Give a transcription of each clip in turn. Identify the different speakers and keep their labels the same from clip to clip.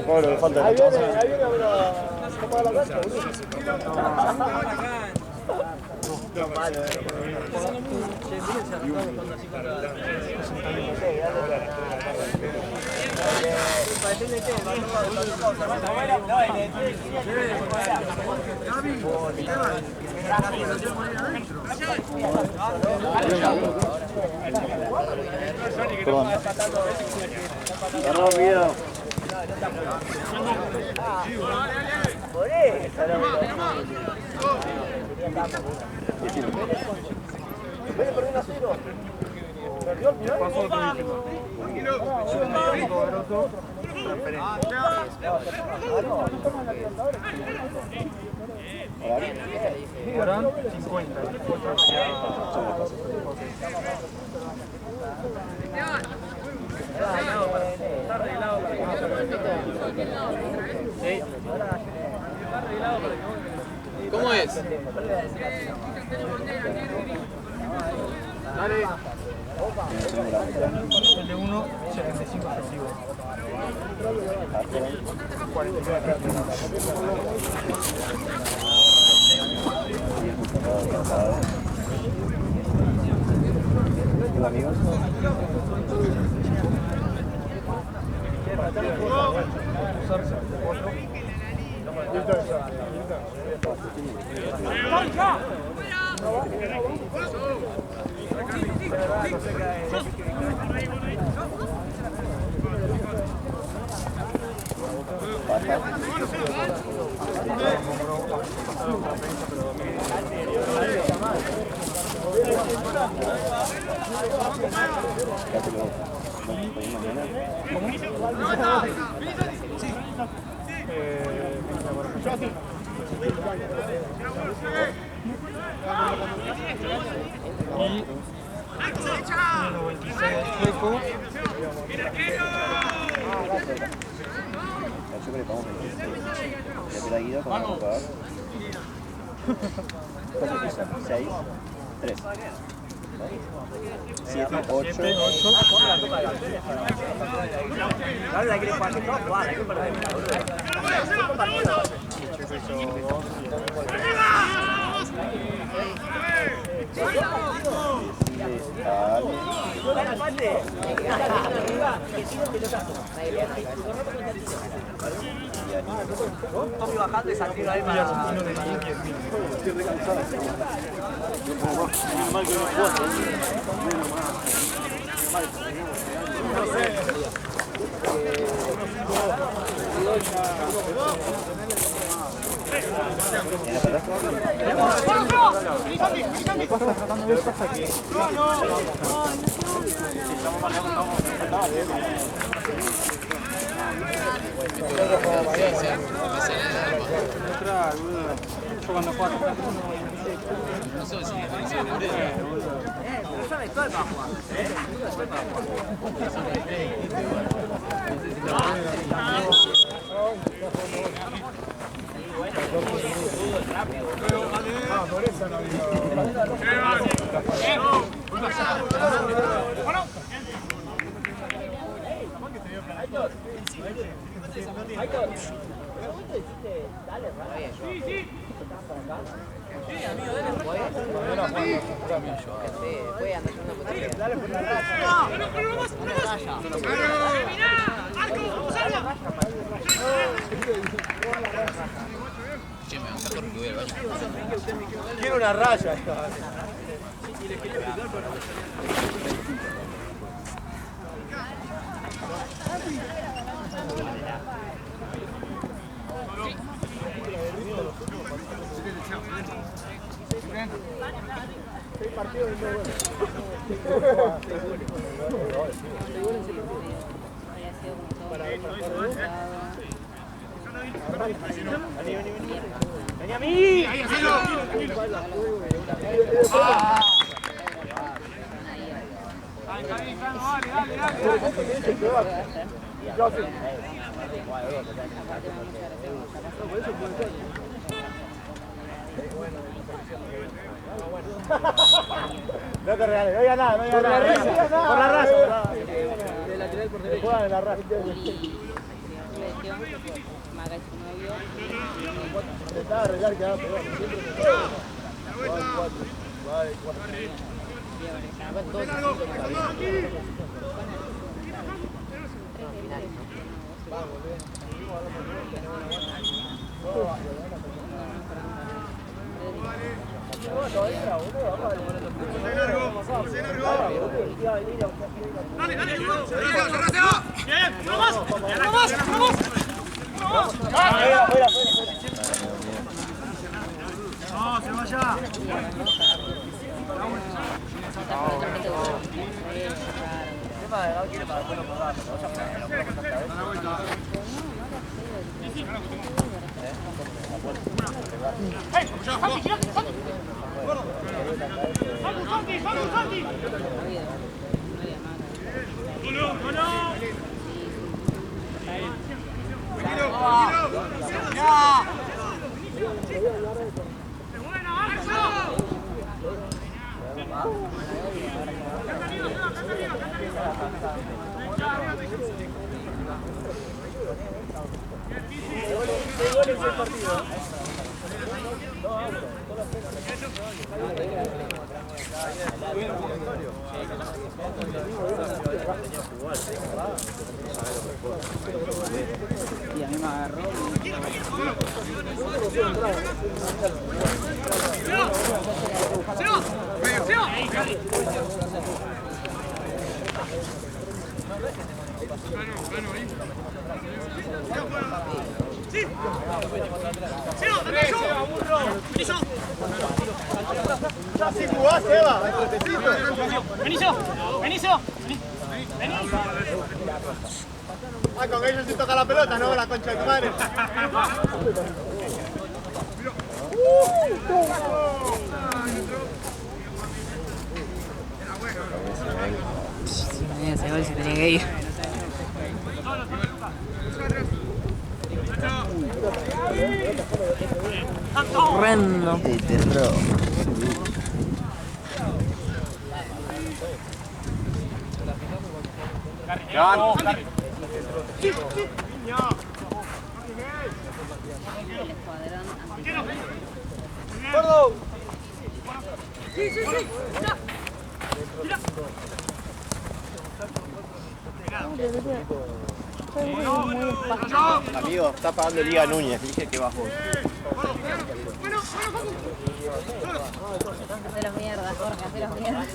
Speaker 1: Pobre, falta de
Speaker 2: ahí viene ¿cómo va la cancha?
Speaker 1: Perdón. Perdón, miedo.
Speaker 2: Por eso, Vélez perdió 1-0. ¿Perdió al final? Pasó
Speaker 3: Morán, 50.
Speaker 2: Está arreglado para que sí.
Speaker 4: ¿Cómo es?
Speaker 3: Dale. El de 1, 75 efectivo. 49.
Speaker 1: Amigos.
Speaker 3: Y 96 Chueco.
Speaker 1: Vamos. 6, 3, 7, 8.
Speaker 2: Ahora la quiere jugar todo, jugar, hay que perder. Tommy bajando y saliendo ahí para...
Speaker 1: Estoy recansado. Menos mal que no jugaste. Menos mal. No sé.
Speaker 3: ¿Qué pasa tratando de pasar aquí? Yo cuando juego
Speaker 4: No sé si diferencia de Ureña.
Speaker 2: Eso no es todo para jugar.
Speaker 3: por eso no digo.
Speaker 4: Che, me vas a correr que voy al baño.
Speaker 2: Quiero una raya. ¡Vení a mí! ¡Ahí, hacelo! No te regales, no digas nada, no digas nada. Por la raza.
Speaker 5: De lateral por derecha.
Speaker 2: Juegan en la raza.
Speaker 5: Maga es su novio.
Speaker 2: Intentaba arreglar que va a pegar.
Speaker 5: Y a mí me agarró.
Speaker 2: Ya si jugás, Eva.
Speaker 6: Benicio, Benicio, vení.
Speaker 2: Ah, con ellos se toca la pelota, no la concha de tu madre.
Speaker 5: Ese gol se tenía que ir. Horrendo.
Speaker 2: ¡Gordo!
Speaker 1: Amigo, está pagando Liga Núñez, dije que bajó.
Speaker 5: Hace las mierdas, Jorge, hace las mierdas.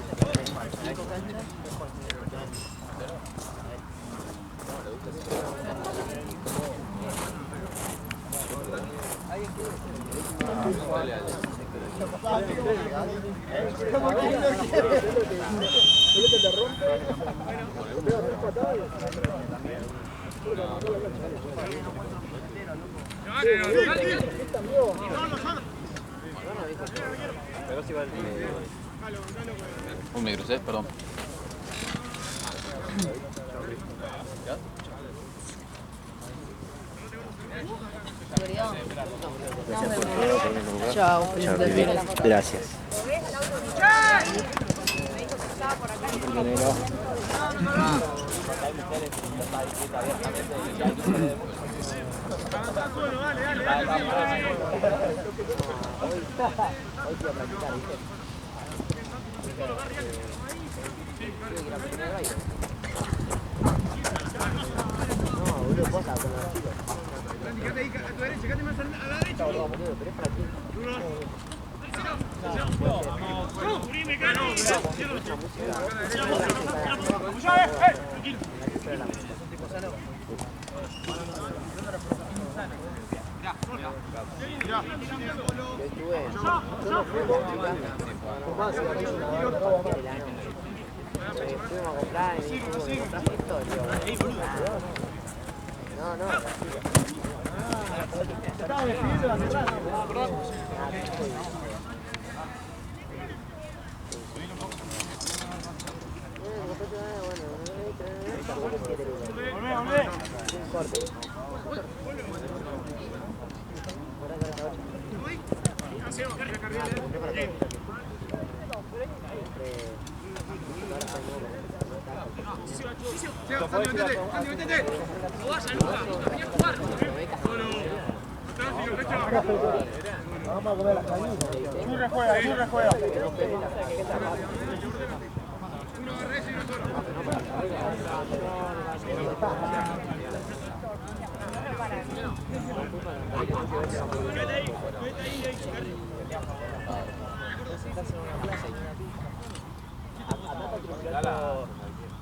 Speaker 4: Me crucé, perdón.
Speaker 5: Chao, felicitaciones.
Speaker 1: Gracias.
Speaker 2: Vamos a comer las cañitas.
Speaker 3: Churre juega.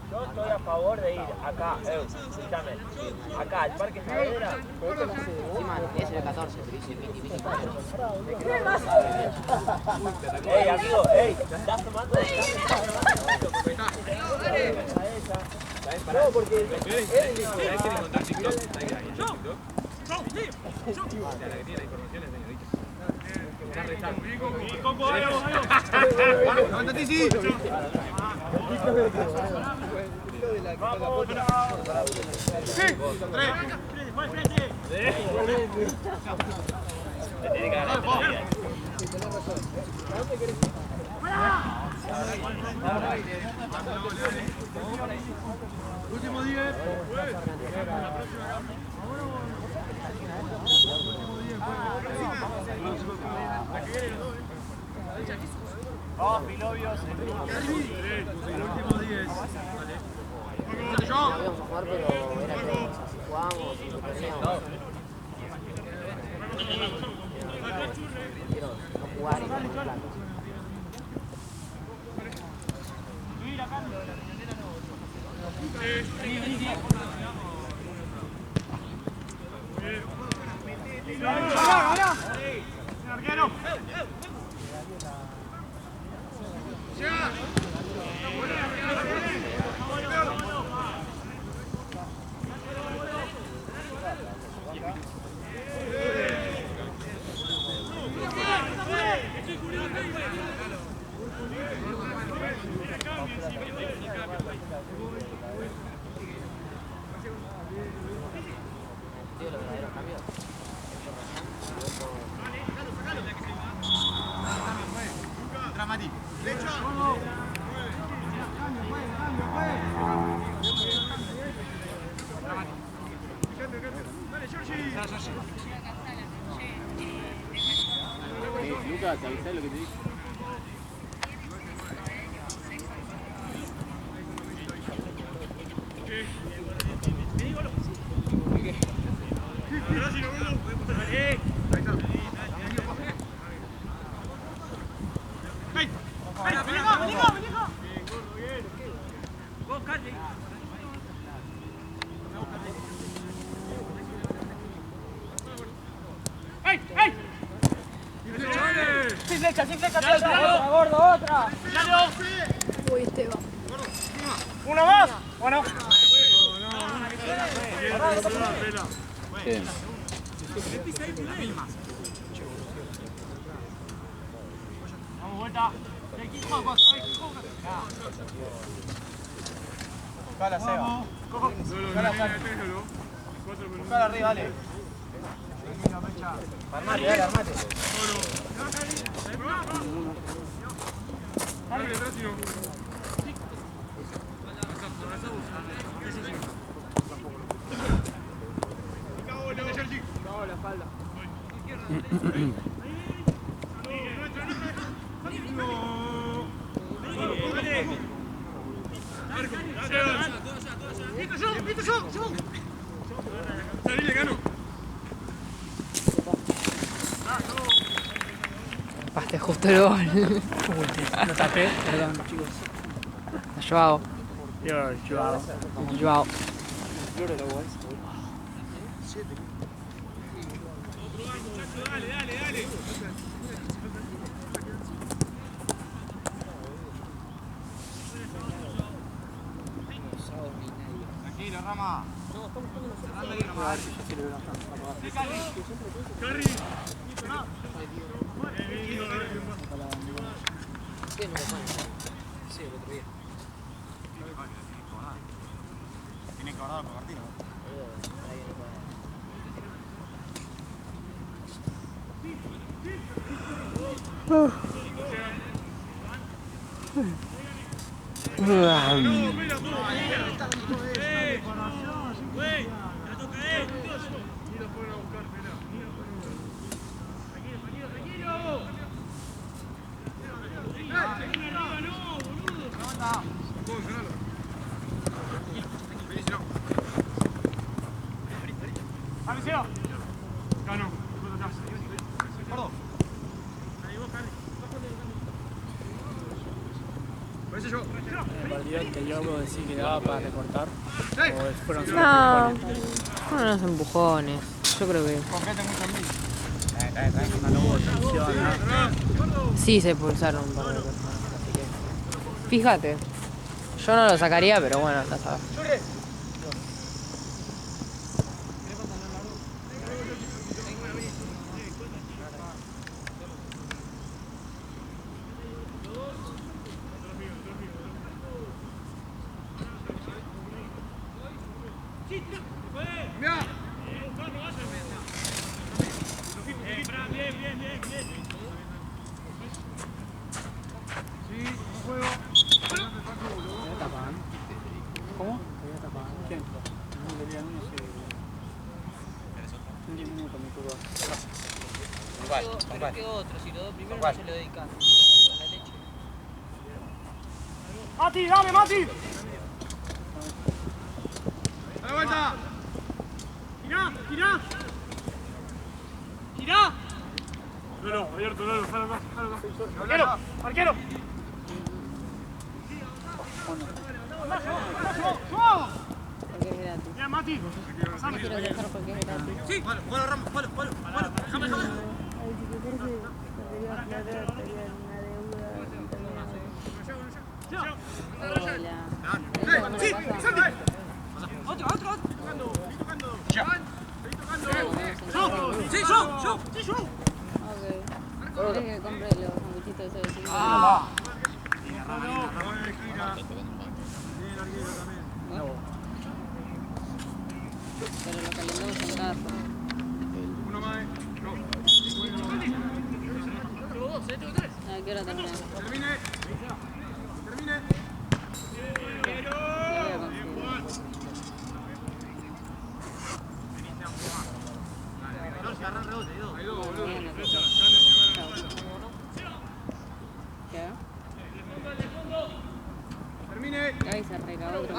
Speaker 2: Yo estoy a favor de ir acá, escúchame, acá al Parque Saavedra.
Speaker 5: Encima es el 14, pero dice 20.
Speaker 2: Ey, amigo, ¿estás tomando? No, porque
Speaker 1: Último 10.
Speaker 2: vamos, Filobios.
Speaker 1: El último 10.
Speaker 5: Íbamos a jugar, pero era que si jugábamos y perdíamos. Quiero no jugar y poner plata.
Speaker 6: ¡Arquero!
Speaker 5: Tío, los verdaderos cambios.
Speaker 1: Dramati. Lucas, ¿avisás lo que te dije?
Speaker 6: Sin flecha, otra, gordo, otra.
Speaker 5: Uy, Esteban.
Speaker 6: ¿Una más? ¿O no?
Speaker 4: Bien.
Speaker 6: Vamos, vuelta.
Speaker 2: Buscala, Seba. Buscala arriba, dale. Armate, dale, armate.
Speaker 5: Paste justo el gol.
Speaker 6: Lo tapé, perdón, chicos.
Speaker 5: Joao.
Speaker 6: Joao.
Speaker 5: Joao.
Speaker 1: Tranquilo, Rama.
Speaker 5: Sí, el otro día.
Speaker 1: Tiene que guardar por partido.
Speaker 6: El partido que yo puedo decir que daba para recortar. O fueron solo
Speaker 5: No,
Speaker 6: empujones.
Speaker 5: fueron unos empujones. Yo creo que
Speaker 6: No hubo tensión, nada.
Speaker 5: sí se expulsaron un par de personas. Así que. Fíjate. Yo no lo sacaría, pero bueno, la sabes.
Speaker 6: ¿Cómo? ¿Quién? No quería uno se... Un 10 minutos me tuvo.
Speaker 5: Pero que otro, si lo doy primero no se lo dedica. A la leche.
Speaker 6: ¡Mati, dame, Mati!
Speaker 1: ¡A la vuelta!
Speaker 6: ¡Girá, girá! ¡Girá! No, abierto, no, jala acá. ¡Arquero! ¡Arquero! ¡Suavo!
Speaker 5: Porque es gratis.
Speaker 6: Mira, Mati.
Speaker 5: No quiero dejar porque es gratis.
Speaker 6: Sí.
Speaker 1: Bueno, Ramos, bueno. Déjame.
Speaker 5: Sí,
Speaker 6: Otro.
Speaker 5: yo. Ok. ¿Querés que compre los sanguchitos esos de 5? Pero lo calentamos en casa.
Speaker 1: Uno más.
Speaker 5: ¿A qué hora terminamos?
Speaker 1: Termine.
Speaker 5: Lo voy a conseguir. Mañana. ¿Qué?
Speaker 1: Termine.
Speaker 5: Ahí se recabó otro.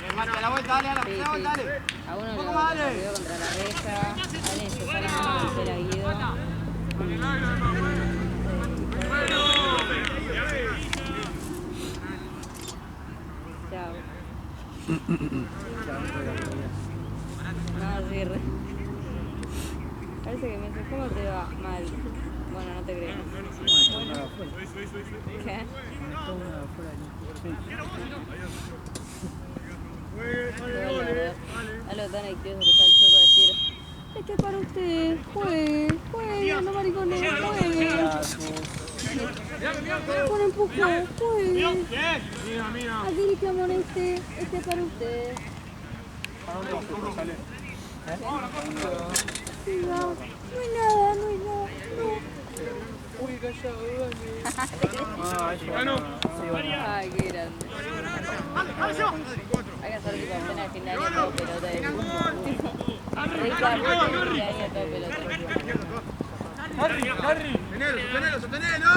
Speaker 1: Hermano, a la vuelta, dale,
Speaker 5: Sí. A uno lo corrió contra la reja, alguien se fue a la mano de hacer a Guido. Chao. No, sí, parece que me dice, ¿cómo te va? Mal. Bueno, no te creo. ¿Qué? Algo tan activo que está el choco a decir, este es para usted, juegue, no maricones, juegue. Con empujón, juegue. Aquí le que moleste, este es para usted. Siga. No hay nada, no. Uy, callado, ay, qué grande. Hay que hacer tipo escena de fin de año todo pelota de Ricardo, fin de año todo pelota.
Speaker 6: Harry.
Speaker 1: Sostenelo.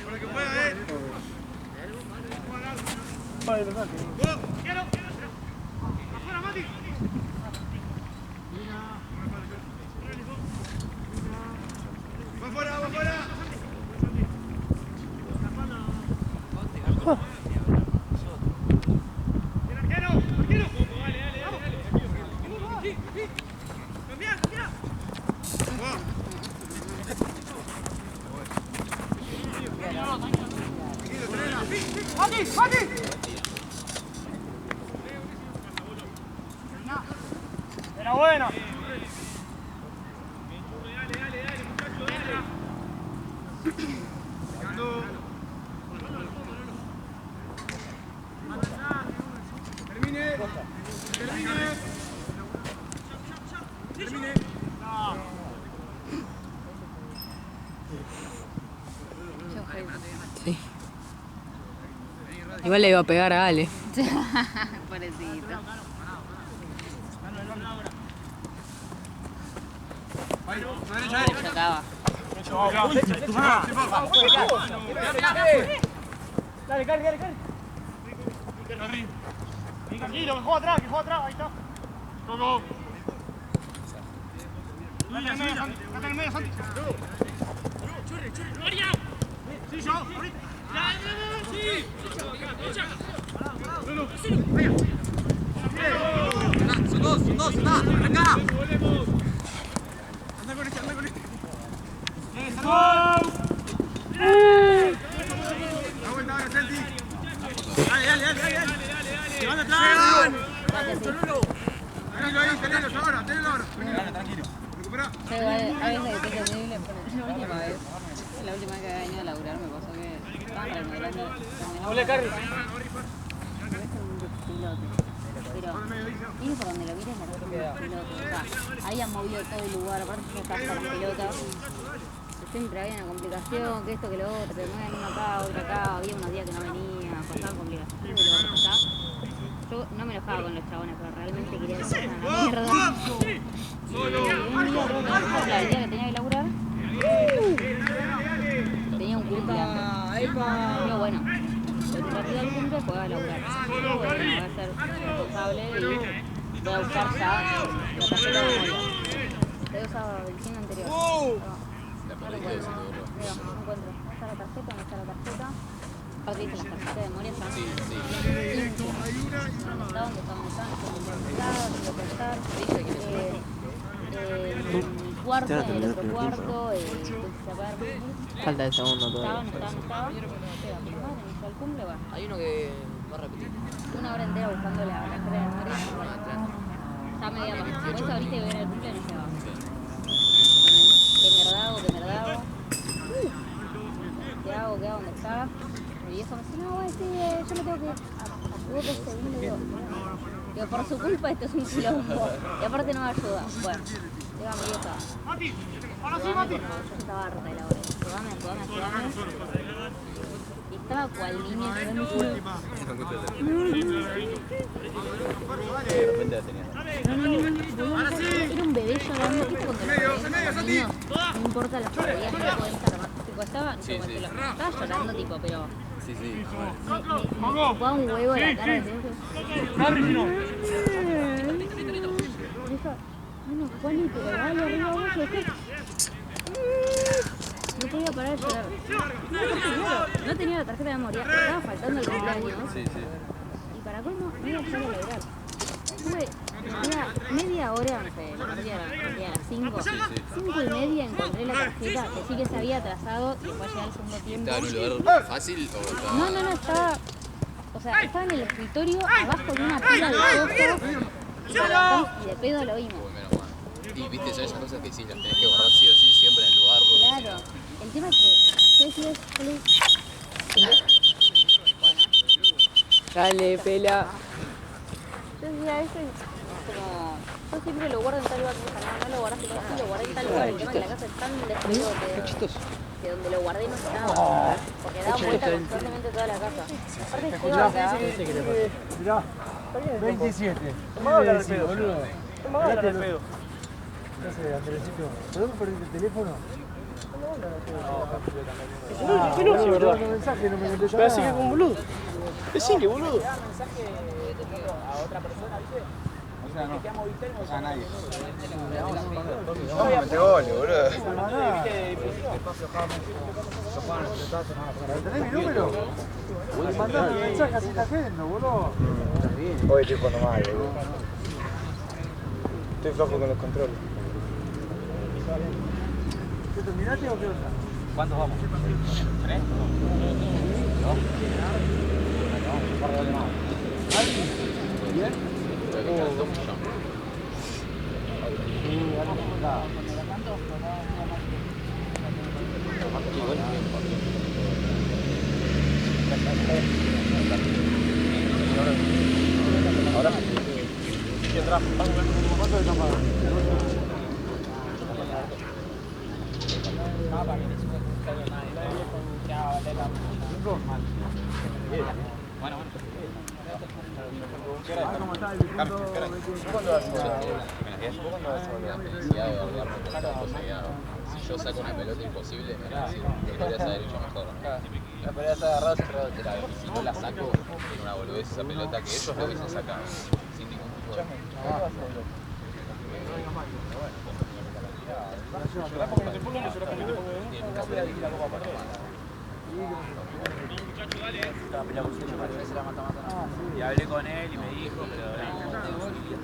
Speaker 1: Para que juegue,
Speaker 6: Vale, verdad que...
Speaker 1: ¡Afuera, Mati! ¡Va afuera! ¡Arquero! ¡Mati!
Speaker 6: Era bueno.
Speaker 1: Termine.
Speaker 5: Sí. Igual le iba a pegar a Ale.
Speaker 7: Pobrecito. Se acaba.
Speaker 2: Dale, dale.
Speaker 1: Tranquilo, que juega atrás, ahí está. Go. Dale, en el medio, Santi. Sí, yo, ahorita.
Speaker 4: Son dos, está, acá.
Speaker 1: Anda con este. Vuelta, Santi. Dale. Levanta atrás. Tenelo ahora. Tranquilo. Recupera.
Speaker 7: A veces que es terrible, pero la última vez que había venido a laburar me pasó que estaban remodelando.
Speaker 2: Hola, Carly.
Speaker 7: Pero mire por donde lo mires me parece un piloto. O sea, habían movido todo el lugar, aparte yo estaba con pelota. Siempre había una complicación, que esto, que lo otro, te mueven uno acá, otro acá, había unos días que no venía, pasaban complicaciones, yo no me enojaba con los chabones, pero realmente quería que se fueran a la mierda. Y un día creo que la día que tenía que laburar, tenía un cumple antes. Pero bueno, el partido del cumple fue a laburar. Pero bueno, voy a ser responsable y voy a buscar ya la tarjeta de memoria. Estoy usando el cine anterior. No lo encuentro. No encuentro. ¿Dónde está la tarjeta? ¿Dónde está la tarjeta? Aparte dice las tarjetas de memoria están. Sí. ¿Dónde está? El cuarto, en el otro cuarto,
Speaker 5: Falta el segundo todavía.
Speaker 7: Estaba. Espera, mi madre me hizo el cumple, bueno.
Speaker 5: Hay uno que va a repetir.
Speaker 7: Una hora entera buscando la tarjeta de memoria. Está media pasada. Vos abriste que viene el cumple y no se va. ¿Qué mierda hago? ¿Qué hago? ¿Dónde está? Mi viejo me dice, no, güey, sí, yo me tengo que ir a vos este segundo. Digo, por su culpa esto es un quilombo. Y aparte no me ayuda. Bueno, digo a mi vieja.
Speaker 1: Mati, ahora sí,
Speaker 7: Ayúdame,
Speaker 1: Mati.
Speaker 7: por favor, yo estaba harta de la hora. Ayúdame. Y estaba cual niña de mi culo. Era un bebé llorando, tipo cuando los niños, no importa las categorías, no pueden estar más. Tipo, estaba llorando, tipo, pero
Speaker 4: Sí.
Speaker 7: me chupaba un huevo la cara de eso. Dijo, bueno, Juanito, dale arriba vos, no podía parar de llorar. No tenía la tarjeta de memoria, estaba faltando el cumpleaños.
Speaker 4: Sí.
Speaker 7: Y para colmo, no iba a poder lograr. Tuve media hora, no sé, la partida era a las 5. 5:30 encontré la tarjeta, que sí que se había atrasado y después llegar al segundo tiempo.
Speaker 4: ¿Estaba en un lugar fácil o estaba...?
Speaker 7: No, estaba... O sea, estaba en el escritorio, abajo de una pila de cosas. Y de pedo lo vimos.
Speaker 4: Uy, menos mal. Y viste, son esas cosas que sí, las tenés que guardar sí o sí siempre en el lugar. Porque
Speaker 7: Claro. El tema es que yo decía,
Speaker 5: Dale, pela.
Speaker 7: yo decía eso y como... Yo siempre lo guardo en tal lugar, no lo guardaste, lo guardé en tal lugar. El tema es que la casa es tan destruido que donde lo guardé no estaba. Porque daba vuelta constantemente toda la casa. Aparte llego acá...
Speaker 3: Mirá, 27.
Speaker 2: ¿Cómo hablar del pedo?
Speaker 3: Boludo.
Speaker 2: ¿Cómo hablar del pedo?
Speaker 3: ¿Qué haces, Andresito? ¿Podemos perder el teléfono?
Speaker 2: ¿Qué no? Sí, verdad.
Speaker 3: Un mensaje, no me contestó
Speaker 2: Pero así que
Speaker 3: nada.
Speaker 2: con boludo. Decí que boludo.
Speaker 1: A nadie. Vamos a meter goles, boludo.
Speaker 3: ¿Tenés mi número? Mandame un mensaje así está agenda, boludo.
Speaker 1: Hoy estoy jugando mal, boludo. Estoy flojo con los controles.
Speaker 3: ¿Te terminaste o qué onda?
Speaker 2: ¿Cuántos vamos? ¿3?
Speaker 3: ¿Bien?
Speaker 4: creo que quedan 2 millones.
Speaker 1: Ahora.
Speaker 3: ¿Cuánto están pagando?
Speaker 4: Si yo saco una pelota imposible, me van a decir que podrías haber hecho mejor.
Speaker 2: La pelea está agarrada siempre de lado.
Speaker 4: Si no la saco, tiene una boludez esa pelota que ellos lo hubiesen sacado. Sin ningún tipo de...
Speaker 2: Y hablé con él y me dijo, pero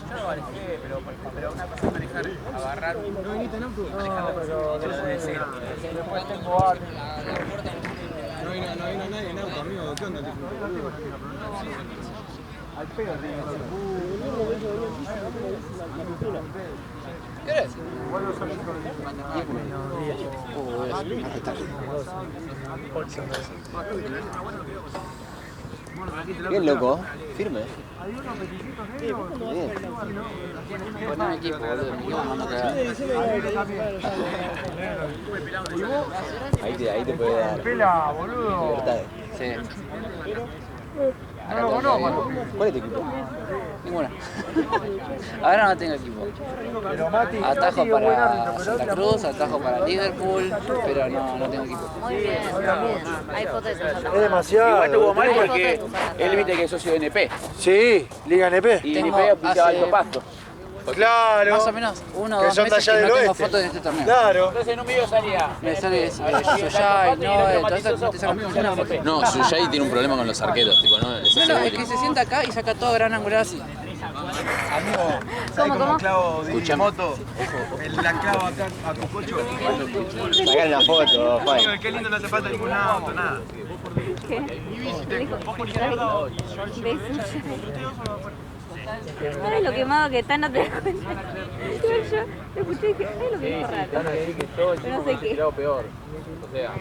Speaker 2: yo no manejé, pero una cosa es manejar, agarrar un...
Speaker 3: ¿No viniste en auto?
Speaker 2: No, pero de cero.
Speaker 3: Después tengo arte. No vino nadie en auto, amigo. ¿Qué onda? Al pedo,
Speaker 2: ¿Qué eres?
Speaker 8: Bien loco, firme.
Speaker 5: Bien. Poné equipo, boludo. Me quedo mandando cagada.
Speaker 8: Ahí te puede dar
Speaker 3: Pela, boludo.
Speaker 8: libertades.
Speaker 5: Sí.
Speaker 3: No lo conozco.
Speaker 8: ¿Cuál es tu equipo?
Speaker 5: Ninguna. Ahora no tengo equipo.
Speaker 3: Pero Mati,
Speaker 5: Atajo
Speaker 3: Mati, buen
Speaker 5: para
Speaker 3: árbitro, pero
Speaker 5: Santa Cruz, atajo para Liverpool, pero no tengo equipo.
Speaker 7: Muy bien, muy bien. Hay fotos de tus
Speaker 3: es demasiado.
Speaker 2: Igual tuvo mal
Speaker 7: Hay fotos
Speaker 2: porque
Speaker 7: de tus zapatos.
Speaker 2: él viste que es socio de NP.
Speaker 3: Sí, Liga NP.
Speaker 2: Y
Speaker 5: Tengo
Speaker 2: NP auspiciaba
Speaker 5: hace-
Speaker 2: Alto Pasto.
Speaker 3: Claro.
Speaker 5: Más o menos 1 o
Speaker 3: Que
Speaker 5: 2
Speaker 3: son de
Speaker 5: meses
Speaker 3: allá
Speaker 5: que no
Speaker 3: del
Speaker 5: tengo
Speaker 3: oeste.
Speaker 5: fotos de este torneo.
Speaker 3: Claro.
Speaker 2: Entonces en un video salía.
Speaker 5: Me sale Soyay, no, te sacan una foto.
Speaker 4: No, Suyay tiene un problema con los arqueros, tipo, no les
Speaker 5: No,
Speaker 4: hace
Speaker 5: es
Speaker 4: bullying.
Speaker 5: que se sienta acá y saca todo gran angular así.
Speaker 7: ¿Cómo?
Speaker 1: clavo de
Speaker 4: Escuchame.
Speaker 1: moto, la clavo acá a tu cocho.
Speaker 8: Sacar una foto, Fai.
Speaker 1: Qué lindo, no hace falta ningún auto, nada.
Speaker 7: ¿Qué? Dijo, ¿sabes lo quemado que está? No te das cuenta. Igual yo te escuché y dije, ay, lo que dijo raro. Pero no sé qué.
Speaker 2: Peor. O sea,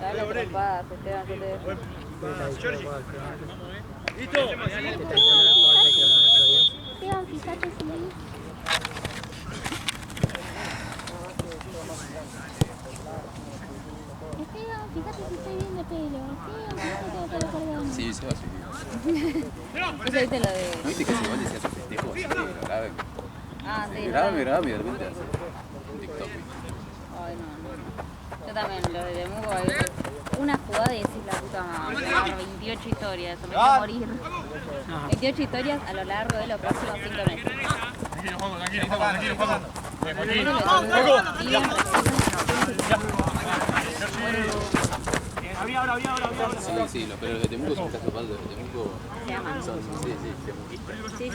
Speaker 7: Dale las trompadas, Esteban, que te... Esteban, fíjate si... Esteban, fíjate si estoy bien de pelo. Esteban, fíjate que te acordando.
Speaker 4: Sí, se va a subir.
Speaker 7: ¿Vos viste lo de...?
Speaker 4: ¿No viste que si vos le decías a festejo así, lo graben?
Speaker 7: Ah, sí.
Speaker 4: Grabame, y de repente hace un TikTok.
Speaker 7: Ay, no. Yo también, lo de Temuco, hay una jugada y decís la puta madre. 28 historias, me voy a morir. 28 historias a lo largo de los próximos 5 meses.
Speaker 4: Sí, pero los de Temuco son cazapatos, los de Temuco
Speaker 7: Se aman.
Speaker 4: son, temuquistas.
Speaker 7: Sí.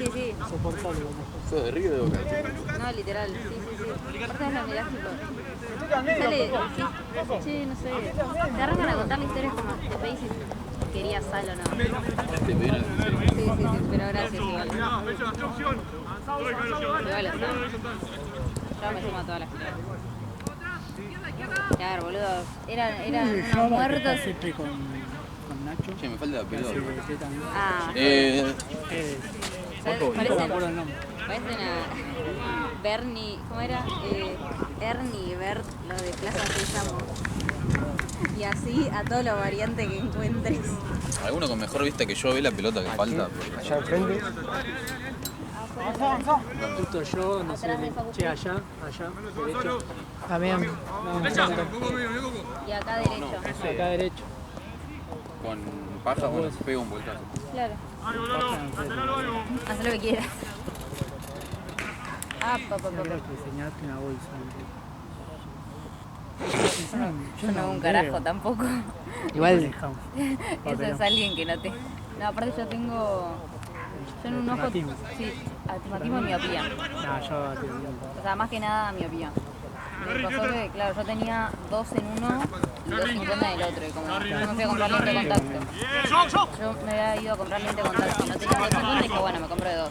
Speaker 4: ¿Sos de Río o de Boca?
Speaker 7: No, literal, sí. Aparte es lo mirás tipo... Sale, che, no sé. Te arrancan a contar la historia como te pedís si querías sal o no.
Speaker 4: Te pedí una
Speaker 7: Sí, pero gracias igual. Igual está. Yo me sumo a todas las historias. Claro, boludo. Eran unos muertos.
Speaker 6: Con Nacho.
Speaker 4: Che, me falta la pelota.
Speaker 7: Ah,
Speaker 6: No me acuerdo el nombre.
Speaker 7: parecen a Bernie, ¿cómo era? Ernie y Bert, los de Plaza Sésamo. Y así a todos los variantes que encuentres.
Speaker 4: Alguno con mejor vista que yo ve la pelota que falta.
Speaker 3: Allá al frente.
Speaker 6: Justo yo, no sé, che, allá, derecho.
Speaker 5: También.
Speaker 7: Y acá derecho.
Speaker 6: Acá derecho.
Speaker 4: Con paja, bueno, se pega un vueltazo.
Speaker 7: Claro. Haz lo que quieras. Ah,
Speaker 6: Creo que enseñaste una bolsa.
Speaker 7: Yo no hago un carajo tampoco.
Speaker 5: Igual,
Speaker 7: Eso es alguien que no te... No, aparte yo tengo... Yo en un ojo...
Speaker 6: Astigmatismo.
Speaker 7: Sí, astigmatismo y miopía.
Speaker 6: No, yo te digo.
Speaker 7: O sea, más que nada miopía. Me pasó que, claro, yo tenía 2 en uno y 2.50 en el otro. Y como yo me fui a comprar lente de contacto. Yo me había ido a comprar lente de contacto y no tenía 2.50 y dije, bueno, me compro de 2.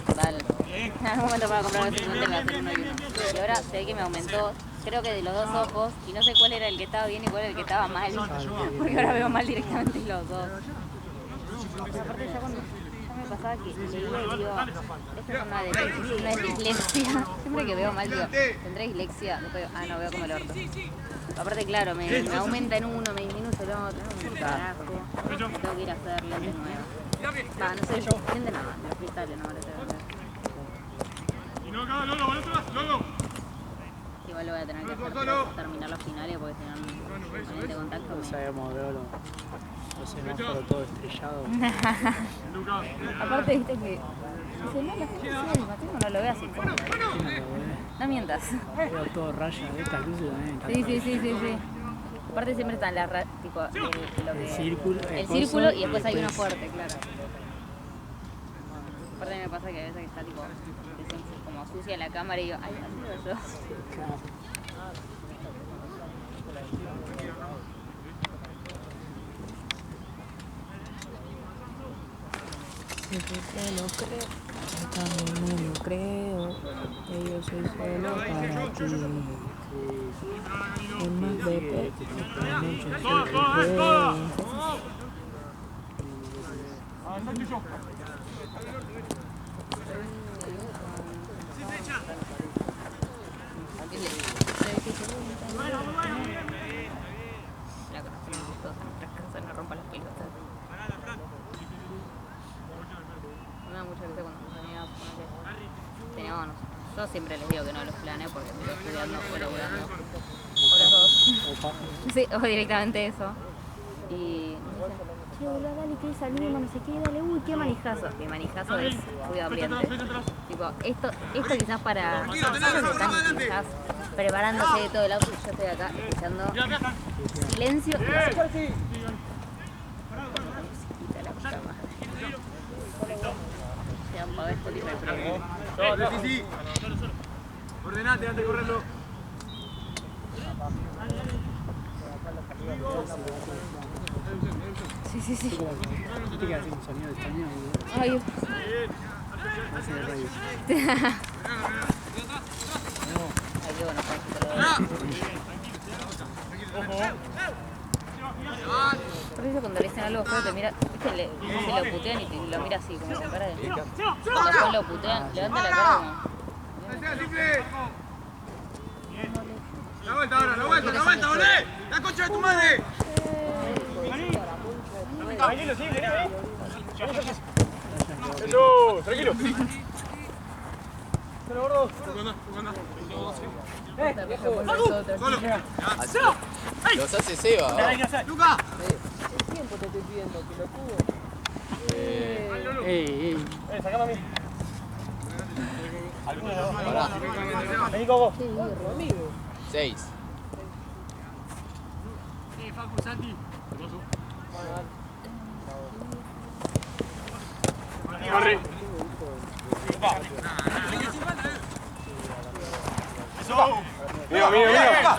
Speaker 7: Total. En algún momento para comprar 2.50 le va a hacer 1 y 1. Y ahora sé que me aumentó, creo que de los 2 ojos, y no sé cuál era el que estaba bien y cuál era el que estaba mal. Porque ahora veo mal directamente los dos. Pero aparte ya cuando... me pasaba que leía y digo, esto es una dislexia. Siempre que veo mal digo, ¿tendré dislexia? Después digo, no, veo como el orto. Aparte, claro, me aumenta en uno, me disminuye el otro, no, un carajo. Tengo que ir a hacer lentes nuevas. Va, no sé, lentes nada, los cristales no parece verdad. Igual lo voy a tener que hacer para terminar los finales porque si no, con lente de contacto
Speaker 6: No
Speaker 7: me...
Speaker 6: sabemos, veo los semáforos todo estrellado.
Speaker 7: Aparte, viste que... Dice, no, la gente sigue el no lo ve así. No mientas.
Speaker 6: Veo todo raya, estas luces también.
Speaker 7: Sí. Aparte siempre están las tipo
Speaker 6: El círculo.
Speaker 7: El círculo y después hay uno fuerte, claro. Aparte me pasa que a veces que está tipo como sucia la cámara y digo, ay, así veo yo.
Speaker 5: no creo, yo también no creo que yo soy solo para ti. Es más bebé, esta noche soy tu rey.
Speaker 7: No rompa las pelotas. Me da mucha risa cuando mis amigas teníamos, yo siempre les digo que no los planeo porque estoy estudiando o laburando, o los dos. Sí, o directamente eso. Y me dicen, che, boludo, dale, que salimos, no sé qué, dale, uy, qué manijazo. Mi manijazo es cuidado ambiente. Tipo, esto quizás para ellos están quizás preparándose de todo el auto y yo estoy acá escuchando silencio y así.
Speaker 1: Sí. Ordenate antes de correrlo.
Speaker 7: Sí.
Speaker 6: Viste que hace un sonido extraño.
Speaker 7: Ay,
Speaker 6: Hace de radio.
Speaker 7: ay, qué bueno, por eso cuando le dicen algo feo te mira, viste, se lo putean y te lo mira así, como con cara de... Cuando después lo putean, levanta la cara como...
Speaker 1: La vuelta ahora, la vuelta, volé. La concha de tu madre.
Speaker 2: Tranquilo, sí, vení, vení. Eso, tranquilo. Solo gordo.
Speaker 1: Solo.
Speaker 4: Los hace Seba. ¿No?
Speaker 1: Luca.
Speaker 5: Tiempo te estoy pidiendo, pelotudo.
Speaker 6: Ey.
Speaker 2: Sacame a mí.
Speaker 4: Pará.
Speaker 2: Vení, Coco.
Speaker 4: 6.
Speaker 1: Corre. Mira.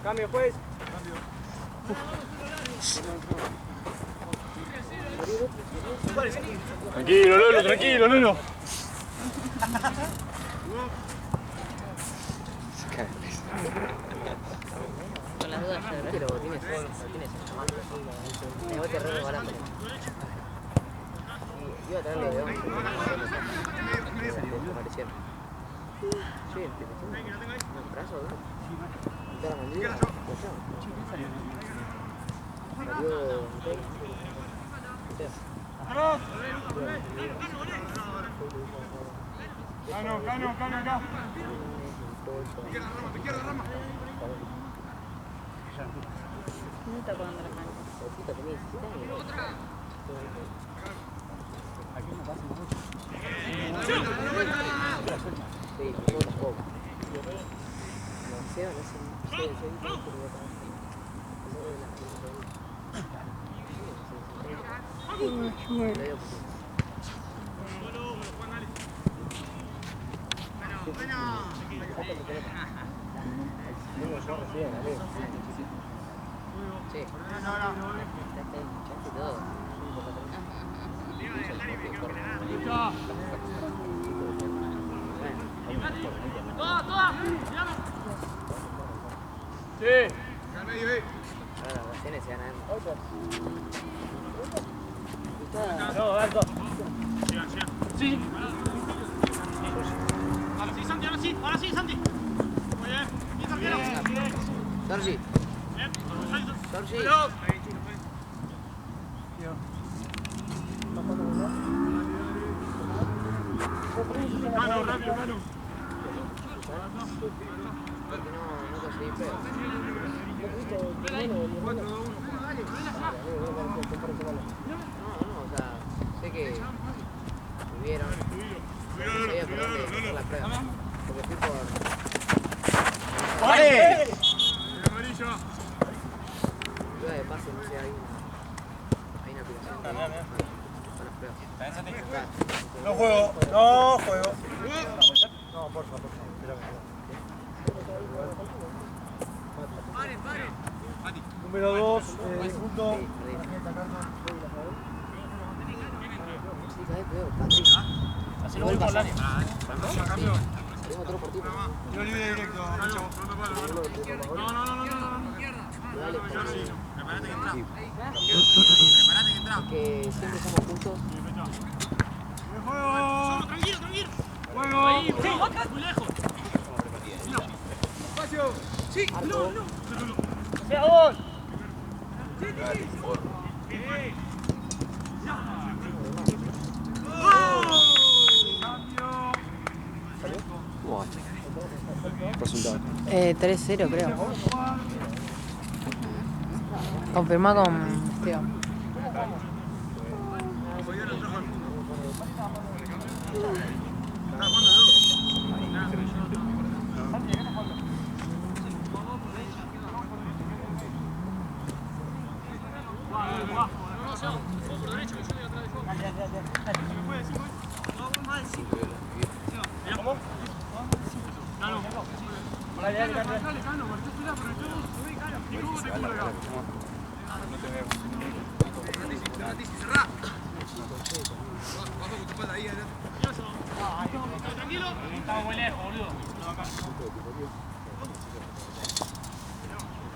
Speaker 2: Cambio, pues.
Speaker 1: Tranquilo, Lolo.
Speaker 7: Con las dudas yo,
Speaker 5: Pero tienes vos te re regalando. Iba a traerle de hombre. Aparecieron. Sí, te metí un brazo, ¿no? Te la mandíbula.
Speaker 1: Cano, acá. Izquierda, rama.
Speaker 7: no está jugando la cancha.
Speaker 1: Número 2, punto. Yo libre directo,
Speaker 5: Que siempre somos juntos.
Speaker 8: Resultado.
Speaker 5: 3-0 creo. Confirmá con Esteban.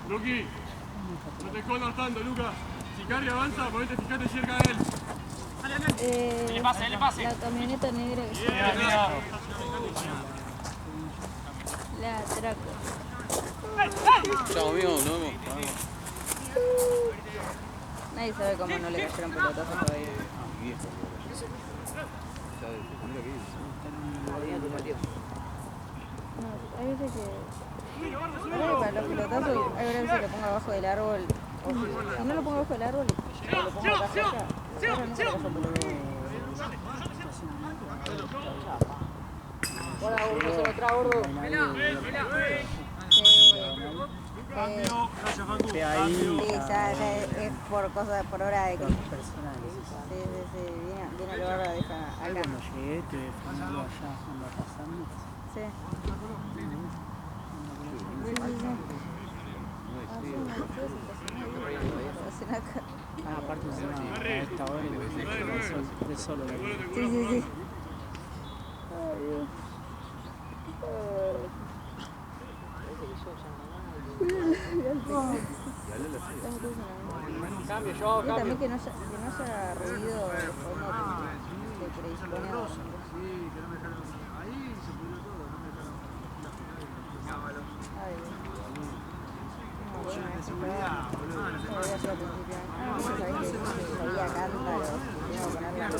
Speaker 3: Luqui, no te escondas tanto, Lucas. Si Cari avanza, ponete, fijate cerca de él.
Speaker 7: Le pase. La camioneta negra que se la atraco.
Speaker 4: Chao, amigo, nos vemos.
Speaker 7: Nadie sabe cómo no le cayeron pelotazos todavía. No, hay veces que... para los pelotazos, hay veces que lo pongo abajo del árbol. O si no lo pongo abajo del árbol, lo pongo acá allá. Ahora nunca le cayo pelotazos.
Speaker 5: Hola, gordo, se lo trae, gordo.
Speaker 7: Sí, ya es por cosas, por hora de que... Sí, viene a la hora, deja acá.
Speaker 6: Cuando llegué, te filmó allá, cuando pasando.
Speaker 7: Sí.
Speaker 6: Aparte encima a esta hora de solo.
Speaker 7: Sí.
Speaker 5: Cambio, yo hago
Speaker 7: Y también que no haya ruido de fondo que predispone a dormir. Ay, no, bueno, eso fue. Lo voy a hacer al principio. Vos sabés que sabía cántaros, tengo que poner la luna.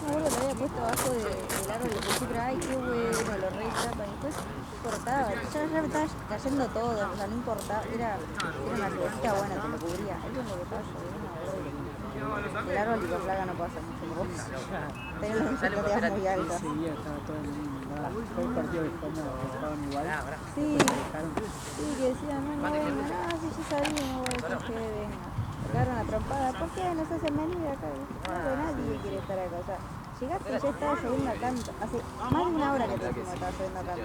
Speaker 7: No, lo había puesto abajo del árbol y pensé, pero ay, qué bueno, lo retapan. Y después cortaba, ya me estaba cayendo todo, o sea, no importaba, era una cosita buena que lo cubría. Eso es lo que estaba lloviendo, El árbol y la plaga no pasa mucho por vos. Pero las expectativas muy altas.
Speaker 6: Ese día estaba todo en el mismo lugar. Fue el partido de España que estaban igual.
Speaker 7: Sí, sí, que decían, no vengan, sí, yo sabía, no voy a decir que vengan. Pegaron la trompada, ¿por qué no se hacen venir acá? Nadie quiere estar acá, o sea, llegaste y ya estaba lloviendo a tanto. Hace más de una hora que trajimos, estaba lloviendo a tanto.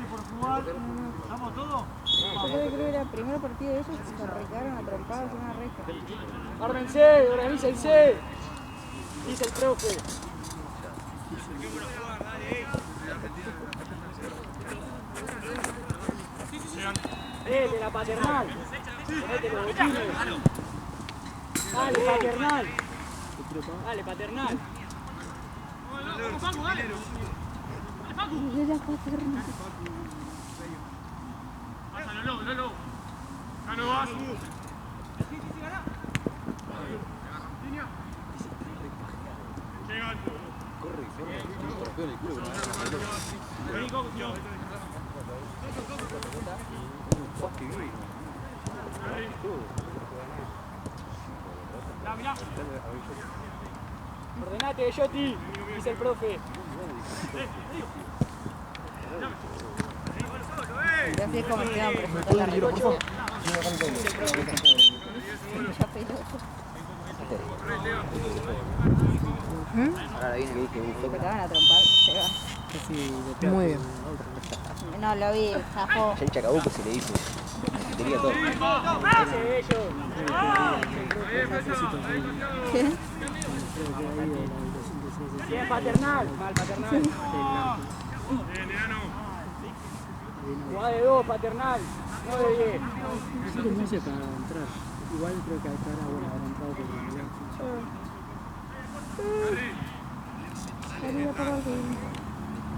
Speaker 1: por jugar. ¿Estamos todos?
Speaker 7: Yo creo que era el primer partido de ellos y se recaron a trompadas en una reja.
Speaker 6: ¡Ármense! ¡Organícense! Dice el profe. De la paternal. Ponete los botines. Dale, paternal. Dale, paternal.
Speaker 7: De la paternal.
Speaker 3: Pásalo, Lolo. Ya no vas. Llegan.
Speaker 6: Ordenate, Yoti, dice el profe.
Speaker 7: Y así es como se iban a presentar la recocha. Ya peloso.
Speaker 4: Ahora viene que
Speaker 7: Se te van a trompar, se va.
Speaker 5: Muy bien.
Speaker 7: No, lo vi, zafó.
Speaker 4: Ya el Chacabuco se le dice. Tenía todo.
Speaker 6: Ese de ellos.
Speaker 7: ¿Qué?
Speaker 6: Bien, paternal. Mal, paternal. Jugá de 2, paternal. No de 10.
Speaker 9: Sí, que no sé para entrar. Igual creo que acá era bueno haber entrado por el medio.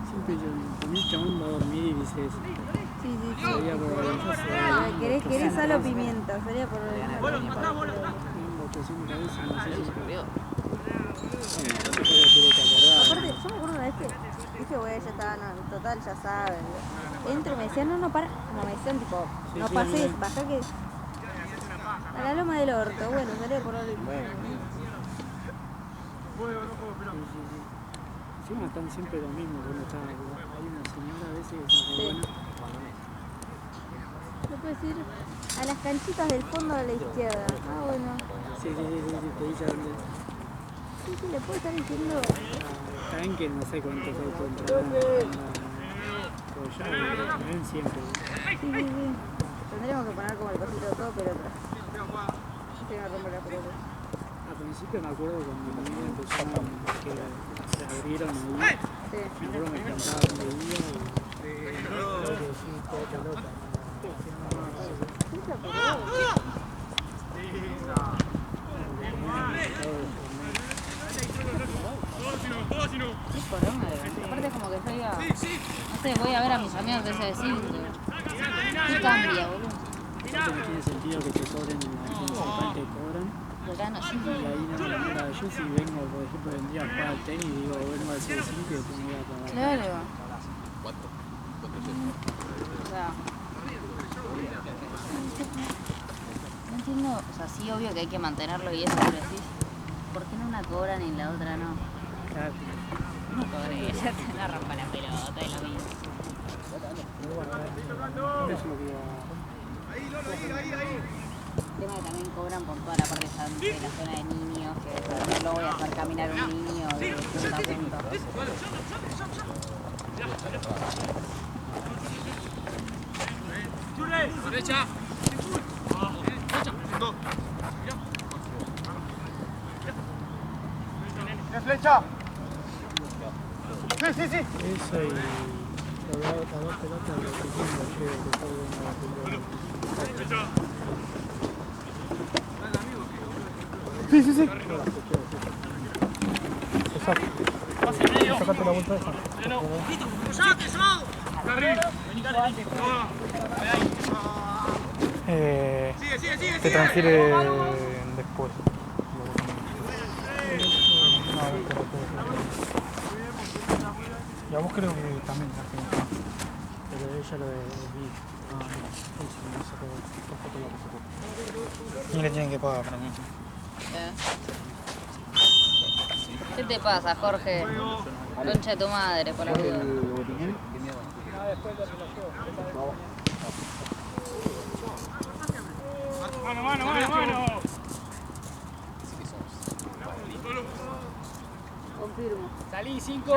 Speaker 9: Siempre yo, para mí el chabón va a dormir y dice eso.
Speaker 7: Sí, sí, sí.
Speaker 9: Sería por el
Speaker 7: ¿Querés sal o pimienta? Sería por el...
Speaker 9: la actuación de cabeza, no sé si se quiere que acordar.
Speaker 7: Aparte, yo me acuerdo una vez que dije, güey, ya estaban, en total, ya saben. Entro y me decían, no, para, como me decían, tipo,
Speaker 9: Sí,
Speaker 7: no
Speaker 9: sí,
Speaker 7: pases,
Speaker 9: amigo.
Speaker 7: bajá que... A la loma del orto, bueno, salía por el...
Speaker 9: Encima están siempre lo mismo cuando está. Hay una señora a veces que está re buena.
Speaker 7: ¿Qué puedo decir? A las canchitas del fondo a la izquierda. Ah, bueno.
Speaker 9: Sí, te dice dónde.
Speaker 7: Sí, sí, le puedo estar diciendo...
Speaker 9: Está bien que no sé cuántos autos entran. Pero ya me ven siempre.
Speaker 7: Sí, sí, sí. Tendríamos que poner como el cosito de todo, pero atrás. Sí, me rompo la pelota.
Speaker 9: Al principio me acuerdo cuando mi vida empezaron que se abrieron ahí.
Speaker 7: Sí.
Speaker 9: Me acuerdo que me encantaba donde iba y creo que sí, toda pelota.
Speaker 7: Sí, se apuró. Sí, poronga, aparte es como que yo iba, no sé, voy a ver a mis amigos de ese vecino. ¿Qué cambia, boludo?
Speaker 9: Aparte no tiene sentido que te cobren en la municipal, te cobran.
Speaker 7: Verano, sí.
Speaker 9: Y ahí no, mira, yo si vengo, por ejemplo, vendría a jugar al tenis y digo, vengo al C5 y después me voy a pagar.
Speaker 7: Claro.
Speaker 4: ¿Cuánto?
Speaker 7: O sea, no entiendo, o sea, sí, obvio que hay que mantenerlo y eso, pero decís, ¿por qué no una cobran y la otra no?
Speaker 9: Claro.
Speaker 7: No cobré, ya te la rompa la pelota y lo mismo.
Speaker 9: Eso es lo que iba.
Speaker 7: El tema que también cobran por toda la parte de la zona de niños, que no lo voy a hacer caminar un niño de punta a punta.
Speaker 3: Derecha.
Speaker 1: ¡Es flecha! Sí, sí, sí.
Speaker 9: Eso y las dos pelotas de los pequeños que después vengo a la
Speaker 3: Derecha.
Speaker 1: Sí, sí, sí.
Speaker 3: Pase medio.
Speaker 1: Sacate la vuelta esa.
Speaker 3: Freno. Carril.
Speaker 1: Te transfiere después. Y a vos creo que también.
Speaker 9: Pero ella lo vi. Ni le tienen que pagar para mí.
Speaker 7: ¿Qué te pasa, Jorge? Concha de tu madre, por la duda.
Speaker 3: Mano, mano, mano, mano.
Speaker 7: Confirmo.
Speaker 6: Salí, 5.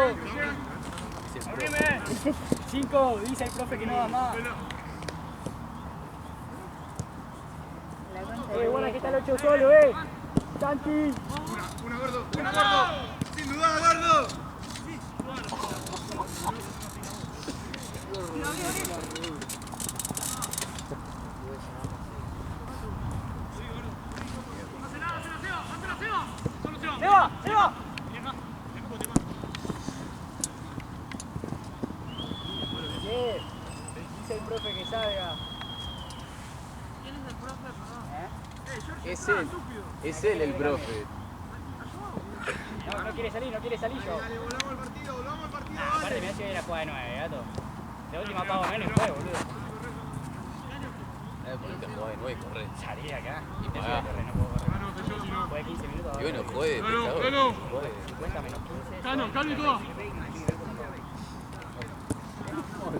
Speaker 6: 5, dice el profe que no va más.
Speaker 7: La concha de
Speaker 6: Buena
Speaker 7: tu
Speaker 6: que está
Speaker 7: vieja.
Speaker 6: el 8 solo, Santi.
Speaker 3: Una gordo, una gordo. Sin dudar, gordo.
Speaker 6: ¡Seba! ¡Seba! Dice el profe que salga.
Speaker 4: Es él. Es él el profe.
Speaker 6: No, no quiere salir yo.
Speaker 3: Dale, volvamos al partido, volvamos al partido.
Speaker 6: Aparte me hace bien la jugada de 9, gato. De última pago menos y juego, boludo.
Speaker 4: Ponete a jugar de 9 y correr.
Speaker 6: Salí de acá.
Speaker 4: Y
Speaker 6: Eso
Speaker 4: pagá.
Speaker 6: de correr, no puedo correr. Jugué 15 minutos.
Speaker 4: Y bueno, juegue de
Speaker 3: Dalo,
Speaker 4: pescador.
Speaker 3: dalo.
Speaker 4: Juegue.
Speaker 6: 50 menos 15.
Speaker 3: Cano, Cano y todo.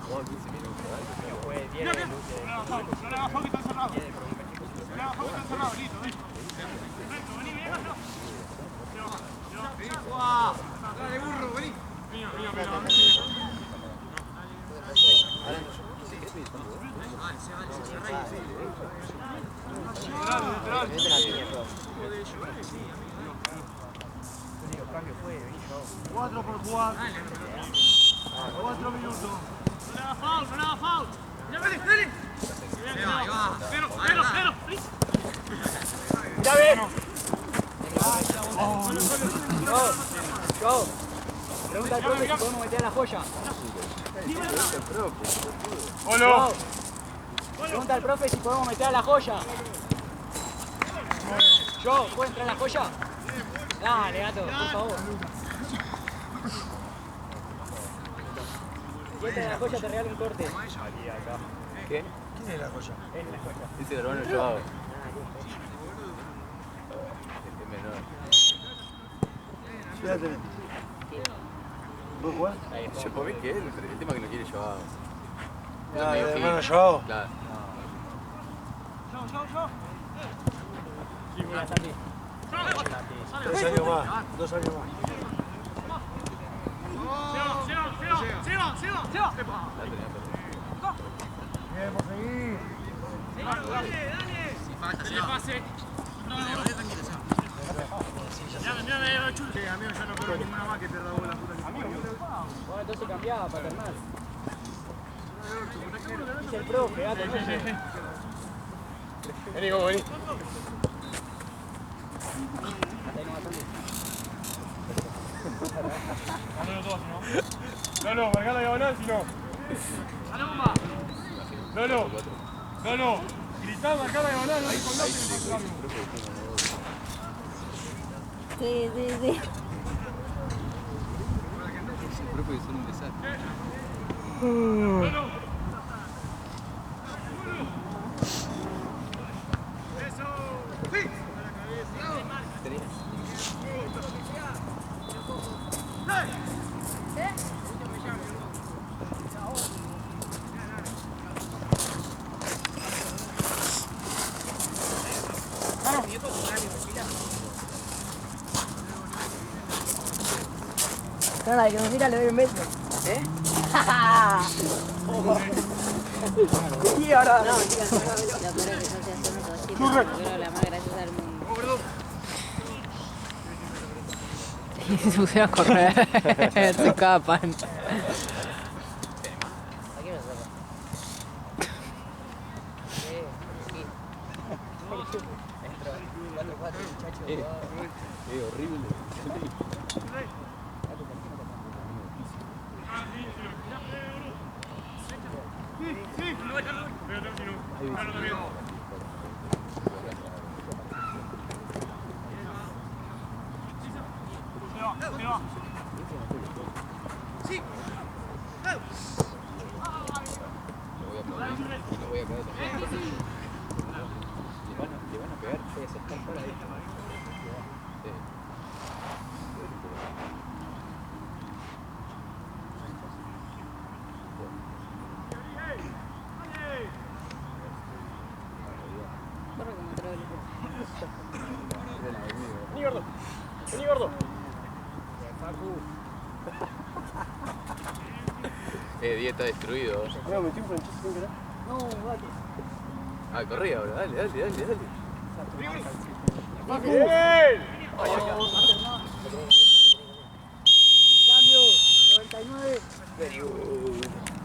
Speaker 4: Juega 15 minutos.
Speaker 6: Yo jugué 10 de luz.
Speaker 3: No le hagas foul que está cerrado. No le hagas foul que está cerrado, listo, listo. Perfecto, vení, vení, no. Dale, burro, vení. Mío, mío, mío. Cuatro por jugar. 4 minutos. No le hagas foul, no le hagas foul. Ya, vení, vení. Ahí va. Cero, cero, cero.
Speaker 6: ¡Ya ves! Yo. Pregunta al profe si podemos meter a la joya.
Speaker 3: Hola.
Speaker 6: Pregunta al profe si podemos meter a la joya. Yo, ¿puedo entrar a la joya? Dale, gato, por favor. Si entras a la joya te regalo un corte.
Speaker 4: ¿Qué?
Speaker 9: ¿Quién es la joya?
Speaker 6: Es la joya.
Speaker 4: Es el hermano Joao. El menor.
Speaker 9: Fíjate. ¿Vos jugás?
Speaker 4: Yo por mí que él, el tema que no quiere Joao.
Speaker 9: Ah, el hermano Joao.
Speaker 4: Claro.
Speaker 6: Mira, Santi.
Speaker 9: 3 años más, 2 años más.
Speaker 3: Seba.
Speaker 9: Bien, por seguir.
Speaker 3: Dale pase. Mirame, chulo. Sí, amigo, yo no corro ninguna más que pierda bola, puta que parió.
Speaker 6: Bueno, entonces cambiaba, paternal. Dice el profe, gato, no sé.
Speaker 3: Vení, vos, vení. Dándolo todo, si no. Lolo, marcá la diagonal, si no. ¡Dale, bomba! Lolo, gritá, marcá la diagonal, no te colgaste.
Speaker 7: Sí, sí, sí.
Speaker 4: Es el profe que son un desastre.
Speaker 7: No, la que me mira le doy un beso. ¿Eh? Sí, ahora. No, mentira, no, lo peor es que yo sé hacerme todo así, pero creo la más graciosa del mundo.
Speaker 5: Y se pusieron a correr. Se escapan.
Speaker 4: Horrible. Y lo voy a caer también. Le van a pegar, yo voy a saltar para ahí. Sí.
Speaker 7: Corre como troll.
Speaker 2: Vení, gordo. Vení, gordo.
Speaker 4: Diez está destruido.
Speaker 1: Me metí un franchise sin querer.
Speaker 4: Ah, corrí ahora, dale, dale, dale, dale.
Speaker 3: Cambio, 99.
Speaker 4: Very good.